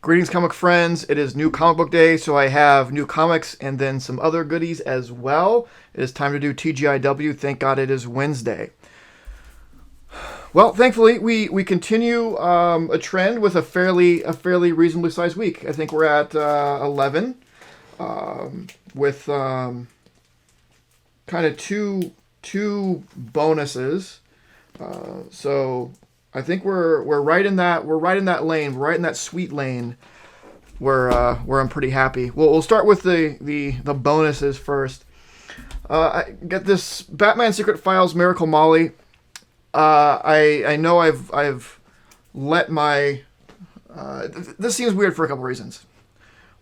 Greetings, comic friends. It is new comic book day, so I have new comics and then some other goodies as well. It is time to do TGIW. Thank God it is Wednesday. Well, thankfully, we continue a trend with a fairly reasonably sized week. I think we're at 11 with kind of two bonuses. So I think we're right in that lane. We're right in that sweet lane where I'm pretty happy. Well, we'll start with the bonuses first. I get this Batman Secret Files Miracle Molly. I know I've let my this seems weird for a couple reasons.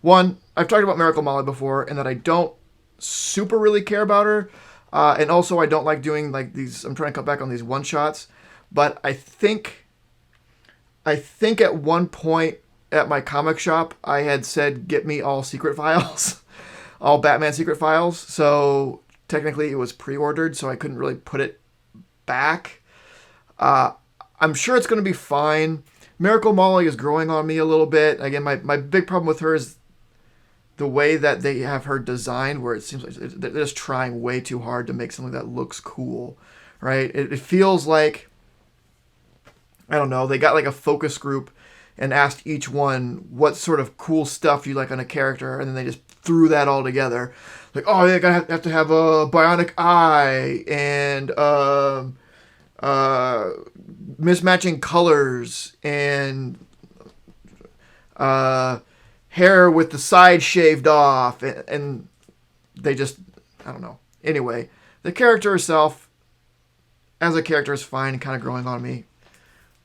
One, I've talked about Miracle Molly before, and that I don't super really care about her, and also I don't like doing like these. I'm trying to cut back on these one shots, but I think at one point at my comic shop I had said get me all Secret Files, all Batman Secret Files. So technically it was pre-ordered, so I couldn't really put it back. I'm sure it's going to be fine. Miracle Molly is growing on me a little bit. Again, my big problem with her is the way that they have her designed, where it seems like they're just trying way too hard to make something that looks cool, right? It feels like, I don't know, they got like a focus group and asked each one what sort of cool stuff you like on a character, and then they just threw that all together. Like, oh, they have to have a bionic eye and mismatching colors and hair with the side shaved off, and they just, I don't know. Anyway, the character herself as a character is fine and kind of growing on me,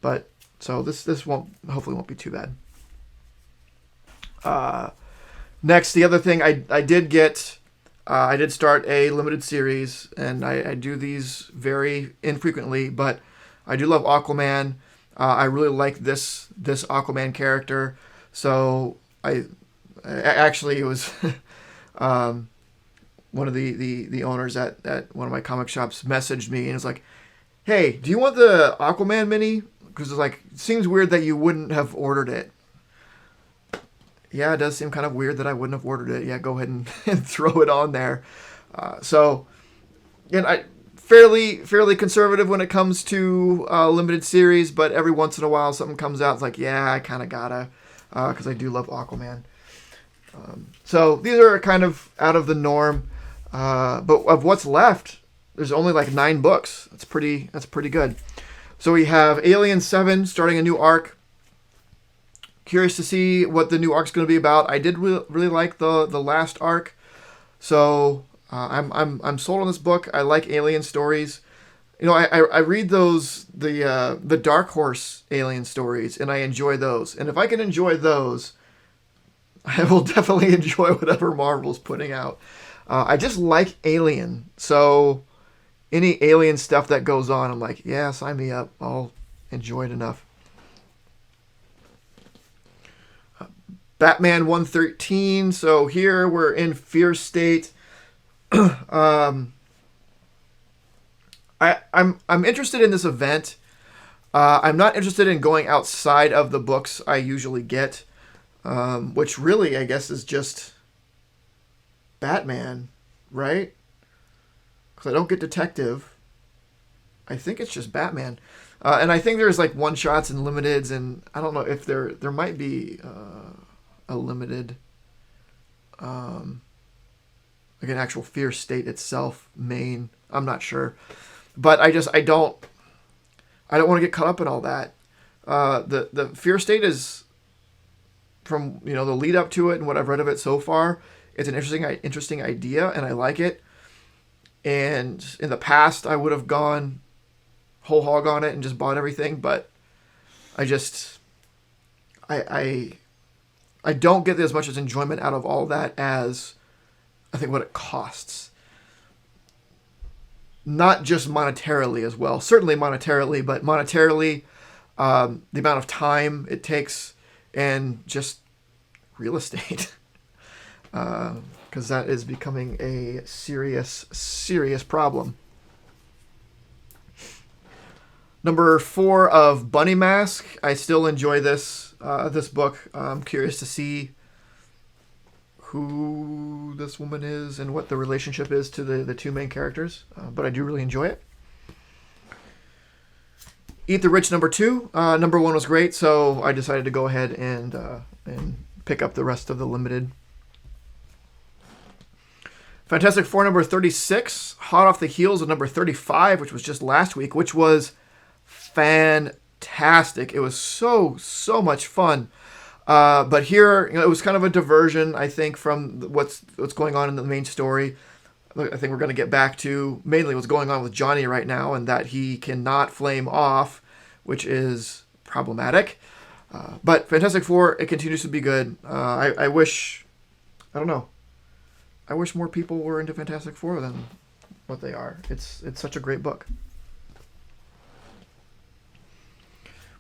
but so this hopefully won't be too bad. Next, the other thing I did get, I did start a limited series, and I do these very infrequently, but I do love Aquaman. I really like this Aquaman character, so I actually, it was one of the owners at one of my comic shops messaged me and was like, "Hey, do you want the Aquaman Mini? Because it's like, it seems weird that you wouldn't have ordered it." Yeah, it does seem kind of weird that I wouldn't have ordered it. Yeah, go ahead and throw it on there. So, again, I fairly conservative when it comes to limited series, but every once in a while something comes out. It's like, yeah, I kind of gotta, because I do love Aquaman. So these are kind of out of the norm, but of what's left, there's only like 9 books. That's pretty good. So we have Alien 7 starting a new arc. Curious to see what the new arc's going to be about. I did really like the last arc, so I'm sold on this book. I like alien stories. You know, I read the Dark Horse alien stories, and I enjoy those. And if I can enjoy those, I will definitely enjoy whatever Marvel's putting out. I just like Alien, so any alien stuff that goes on, I'm like, yeah, sign me up. I'll enjoy it enough. Batman 113. So here we're in Fear State. I'm interested in this event. I'm not interested in going outside of the books I usually get, which really, I guess, is just Batman, right? Because I don't get Detective. I think it's just Batman. And I think there's like one shots and limiteds, and I don't know if there might be a limited, like an actual Fear State itself main. I'm not sure, but I don't want to get caught up in all that. The Fear State is, from the lead up to it and what I've read of it so far, it's an interesting idea, and I like it. And in the past, I would have gone whole hog on it and just bought everything, but I don't get as much as enjoyment out of all that as I think what it costs. Not just monetarily as well. Certainly monetarily, but monetarily, the amount of time it takes and just real estate. Because that is becoming a serious problem. Number 4 of Bunny Mask. I still enjoy this. this book. I'm curious to see who this woman is and what the relationship is to the two main characters. But I do really enjoy it. Eat the Rich number 2. Number 1 was great, so I decided to go ahead and pick up the rest of the limited. Fantastic Four number 36, hot off the heels of number 35, which was just last week, which was fantastic. It was so much fun. But here, it was kind of a diversion, I think, from what's going on in the main story. I think we're going to get back to mainly what's going on with Johnny right now, and that he cannot flame off, which is problematic. But Fantastic Four, it continues to be good. I wish more people were into Fantastic Four than what they are. It's such a great book.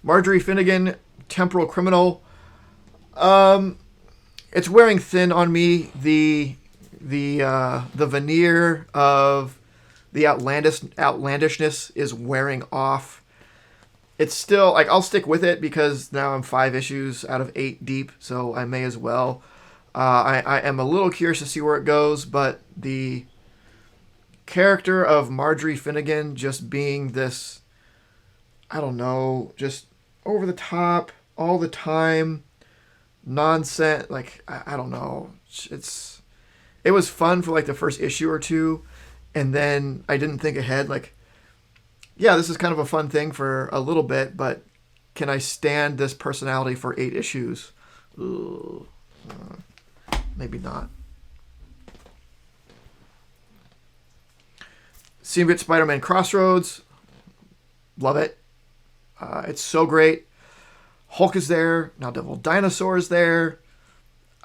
Marjorie Finnegan, Temporal Criminal. It's wearing thin on me. The veneer of the outlandishness is wearing off. It's still, like, I'll stick with it because now I'm 5 issues out of 8 deep, so I may as well. I am a little curious to see where it goes, but the character of Marjorie Finnegan just being this, I don't know, just over the top all the time, nonsense, like, I don't know. It was fun for like the first issue or two, and then I didn't think ahead, like, yeah, this is kind of a fun thing for a little bit, but can I stand this personality for 8 issues? Maybe not. Symbiote Spider-Man Crossroads. Love it. It's so great. Hulk is there. Now Devil Dinosaur is there.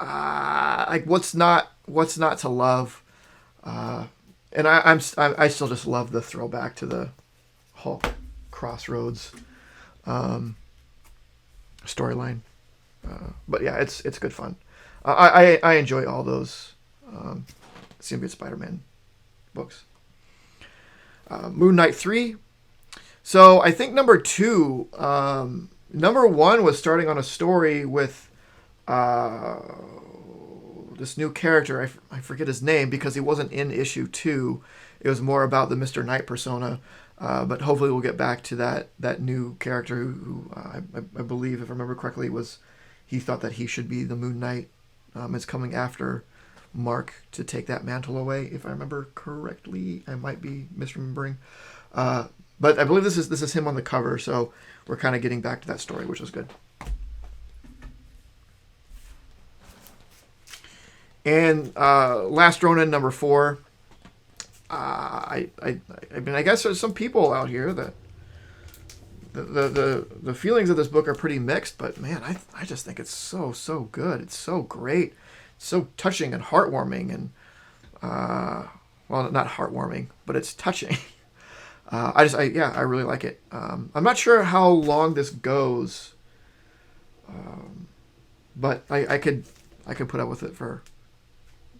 Like, what's not to love? And I still just love the throwback to the Hulk Crossroads storyline. But yeah, it's good fun. I enjoy all those Symbiote Spider-Man books. Moon Knight 3. So I think number 2, number 1 was starting on a story with this new character. I forget his name because he wasn't in issue 2. It was more about the Mr. Knight persona. But hopefully we'll get back to that new character who I believe, if I remember correctly, he thought that he should be the Moon Knight. Is coming after Mark to take that mantle away, if I remember correctly. I might be misremembering. But I believe this is him on the cover, so we're kind of getting back to that story, which was good. And Last Ronin number 4. I mean, I guess there's some people out here that the feelings of this book are pretty mixed, but man, I just think it's so good. It's so great. It's so touching and heartwarming, and well, not heartwarming, but it's touching. I really like it. I'm not sure how long this goes, but I could put up with it for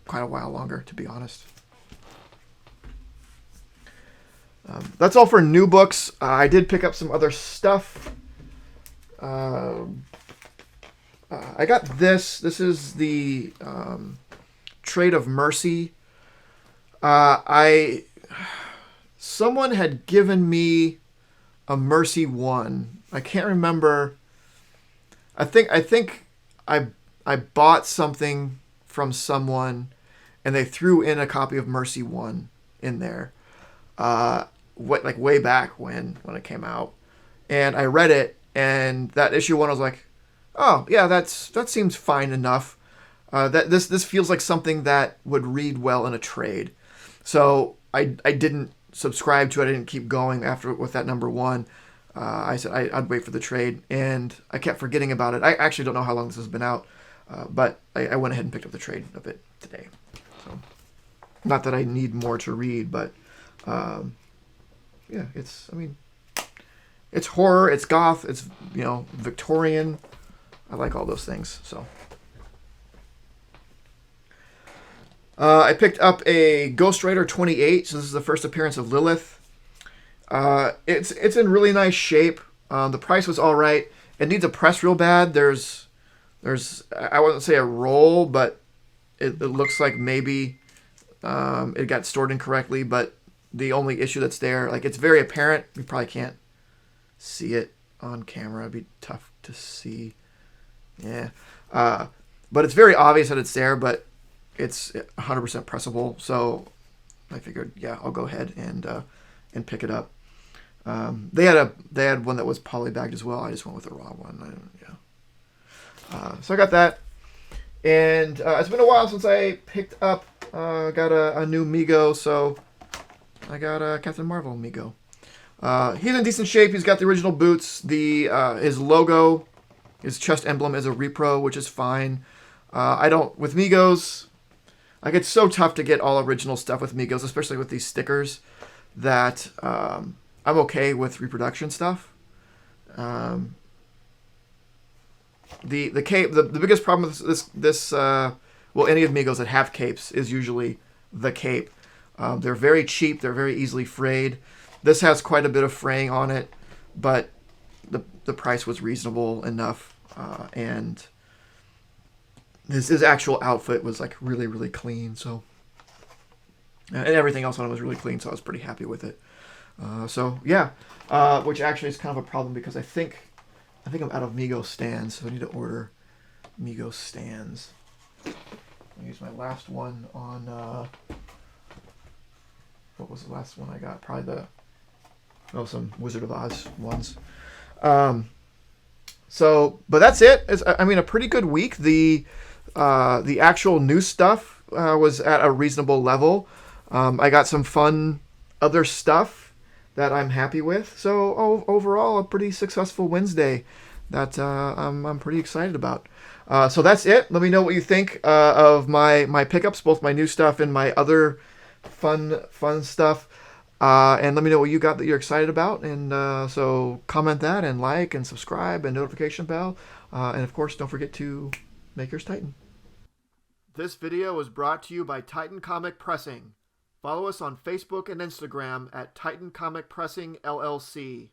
quite a while longer, to be honest. That's all for new books. I did pick up some other stuff. I got this. This is the Trade of Mercy. Someone had given me a Mercy 1. I can't remember. I think I bought something from someone, and they threw in a copy of Mercy 1 in there. Like way back when it came out, and I read it, and that issue 1 I was like, oh yeah, that seems fine enough. That this feels like something that would read well in a trade. So I didn't subscribe to it. I didn't keep going after with that number 1. I said I'd wait for the trade, and I kept forgetting about it. I actually don't know how long this has been out, but I went ahead and picked up the trade of it today. So not that I need more to read, but yeah, it's horror, it's goth, it's, Victorian. I like all those things. So I picked up a Ghost Rider 28. So this is the first appearance of Lilith. It's in really nice shape. The price was all right, it needs a press real bad. There's I wouldn't say a roll, but it looks like maybe it got stored incorrectly. But the only issue that's there, like it's very apparent. You probably can't see it on camera. It'd be tough to see. Yeah. But it's very obvious that it's there, but it's 100% pressable. So I figured, yeah, I'll go ahead and pick it up. They had one that was polybagged as well. I just went with the raw one. So I got that. And it's been a while since I picked up, got a new Mego, so I got a Captain Marvel Mego. He's in decent shape. He's got the original boots. His logo, his chest emblem is a repro, which is fine. With Megos, like it's so tough to get all original stuff with Megos, especially with these stickers, that I'm okay with reproduction stuff. The cape, the biggest problem with this any of Megos that have capes is usually the cape. They're very cheap. They're very easily frayed. This has quite a bit of fraying on it, but the price was reasonable enough, and his actual outfit was like really, really clean. So, and everything else on it was really clean. So I was pretty happy with it. Which actually is kind of a problem because I think I'm out of Mego stands, so I need to order Mego stands. I'll use my last one on what was the last one I got? Probably some Wizard of Oz ones. But that's it. A pretty good week. The actual new stuff was at a reasonable level. I got some fun other stuff that I'm happy with. So overall, a pretty successful Wednesday that I'm pretty excited about. So that's it. Let me know what you think of my pickups, both my new stuff and my other fun stuff. And let me know what you got that you're excited about. And so comment that and like and subscribe and notification bell. And of course, don't forget to make yours Titan. This video was brought to you by Titan Comic Pressing. Follow us on Facebook and Instagram at Titan Comic Pressing LLC.